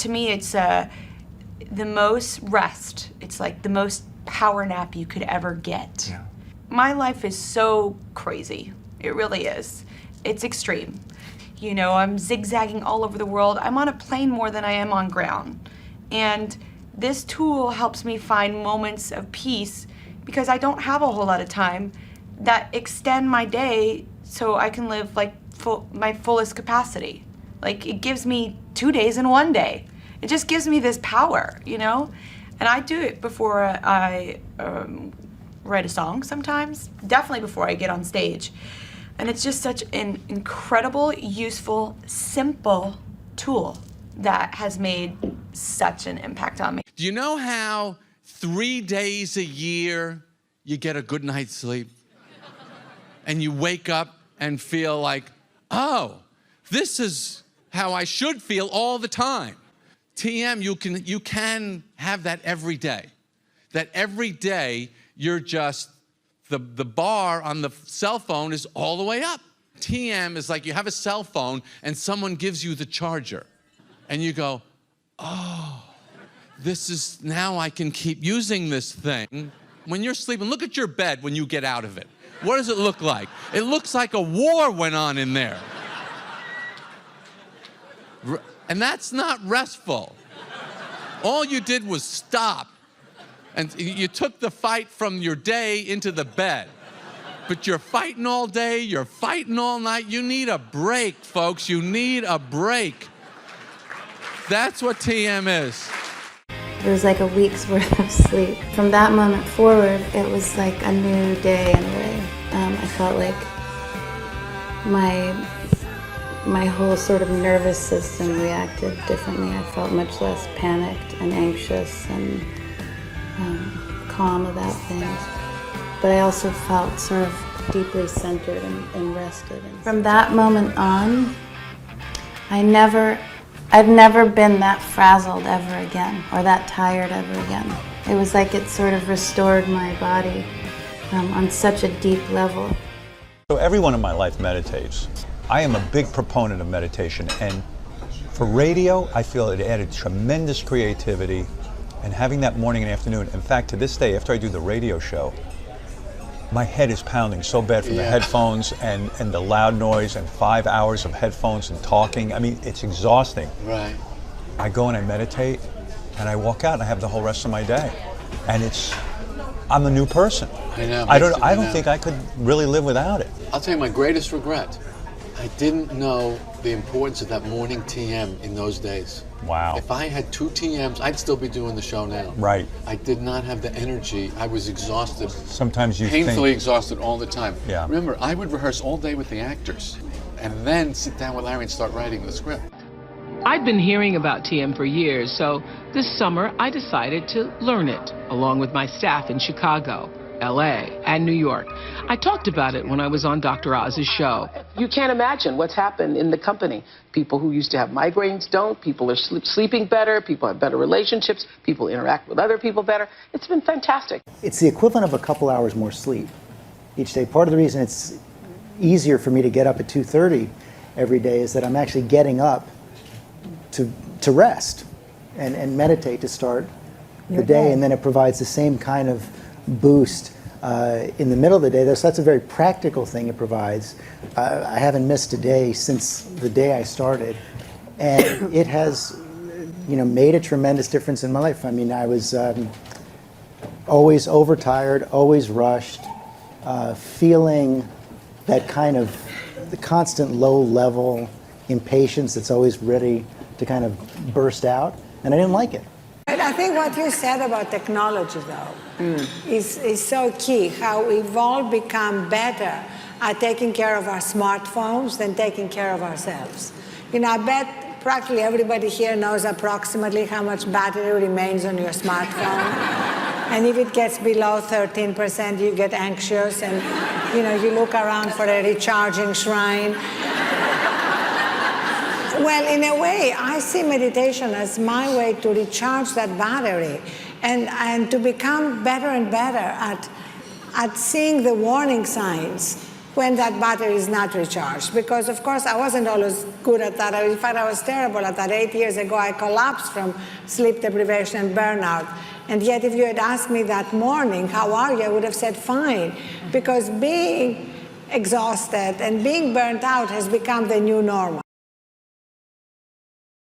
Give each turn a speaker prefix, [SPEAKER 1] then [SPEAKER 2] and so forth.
[SPEAKER 1] to me, it's the most rest. It's like the most power nap you could ever get.
[SPEAKER 2] Yeah.
[SPEAKER 1] My life is so crazy. It really is. It's extreme. You know, I'm zigzagging all over the world. I'm on a plane more than I am on ground. And this tool helps me find moments of peace because I don't have a whole lot of time that extend my day so I can live like my fullest capacity. Like, it gives me 2 days in 1 day. It just gives me this power, you know? And I do it before I write a song sometimes, definitely before I get on stage. And it's just such an incredible, useful, simple tool that has made such an impact on me.
[SPEAKER 3] Do you know how 3 days a year you get a good night's sleep? And you wake up and feel like, oh, this is how I should feel all the time. TM, you can have that every day. That every day you're just, the bar on the cell phone is all the way up. TM is like you have a cell phone and someone gives you the charger. And you go, oh, this is, now I can keep using this thing. When you're sleeping, look at your bed when you get out of it. What does it look like? It looks like a war went on in there. And that's not restful. All you did was stop. And you took the fight from your day into the bed. But you're fighting all day, you're fighting all night. You need a break, folks. You need a break. That's what TM is.
[SPEAKER 4] It was like a week's worth of sleep. From that moment forward, it was like a new day in a way. I felt like my whole sort of nervous system reacted differently. I felt much less panicked and anxious and calm about things. But I also felt sort of deeply centered and rested. From that moment on, I've never been that frazzled ever again, or that tired ever again. It was like it sort of restored my body on such a deep level.
[SPEAKER 2] So everyone in my life meditates. I am a big proponent of meditation, and for radio, I feel it added tremendous creativity, and having that morning and afternoon. In fact, to this day, after I do the radio show, my head is pounding so bad from the headphones and the loud noise and 5 hours of headphones and talking. I mean, it's exhausting.
[SPEAKER 3] Right.
[SPEAKER 2] I go and I meditate, and I walk out and I have the whole rest of my day. And I'm a new person.
[SPEAKER 3] I know.
[SPEAKER 2] I don't think I could really live without it.
[SPEAKER 5] I'll tell you my greatest regret. I didn't know the importance of that morning TM in those days.
[SPEAKER 2] Wow.
[SPEAKER 5] If I had 2 TMs, I'd still be doing the show now.
[SPEAKER 2] Right.
[SPEAKER 5] I did not have the energy. I was exhausted.
[SPEAKER 2] Sometimes you
[SPEAKER 5] painfully exhausted all the time.
[SPEAKER 2] Yeah.
[SPEAKER 5] Remember, I would rehearse all day with the actors and then sit down with Larry and start writing the script.
[SPEAKER 6] I'd been hearing about TM for years, so this summer I decided to learn it, along with my staff in Chicago, LA, and New York. I talked about it when I was on Dr. Oz's show. You can't imagine what's happened in the company. People who used to have migraines don't, people are sleeping better, people have better relationships, people interact with other people better. It's been fantastic.
[SPEAKER 7] It's the equivalent of a couple hours more sleep each day. Part of the reason it's easier for me to get up at 2:30 every day is that I'm actually getting up to rest and meditate to start the day, and then it provides the same kind of boost in the middle of the day. That's a very practical thing it provides. I haven't missed a day since the day I started, and it has, made a tremendous difference in my life. I mean, I was always overtired, always rushed, feeling that kind of the constant low-level impatience that's always ready to kind of burst out, and I didn't like it.
[SPEAKER 8] I think what you said about technology, though, is so key, how we've all become better at taking care of our smartphones than taking care of ourselves. I bet practically everybody here knows approximately how much battery remains on your smartphone. And if it gets below 13%, you get anxious and, you look around for a recharging shrine. Well, in a way, I see meditation as my way to recharge that battery and to become better and better at seeing the warning signs when that battery is not recharged. Because, of course, I wasn't always good at that. In fact, I was terrible at that. 8 years ago, I collapsed from sleep deprivation and burnout. And yet, if you had asked me that morning, how are you, I would have said fine. Because being exhausted and being burnt out has become the new normal.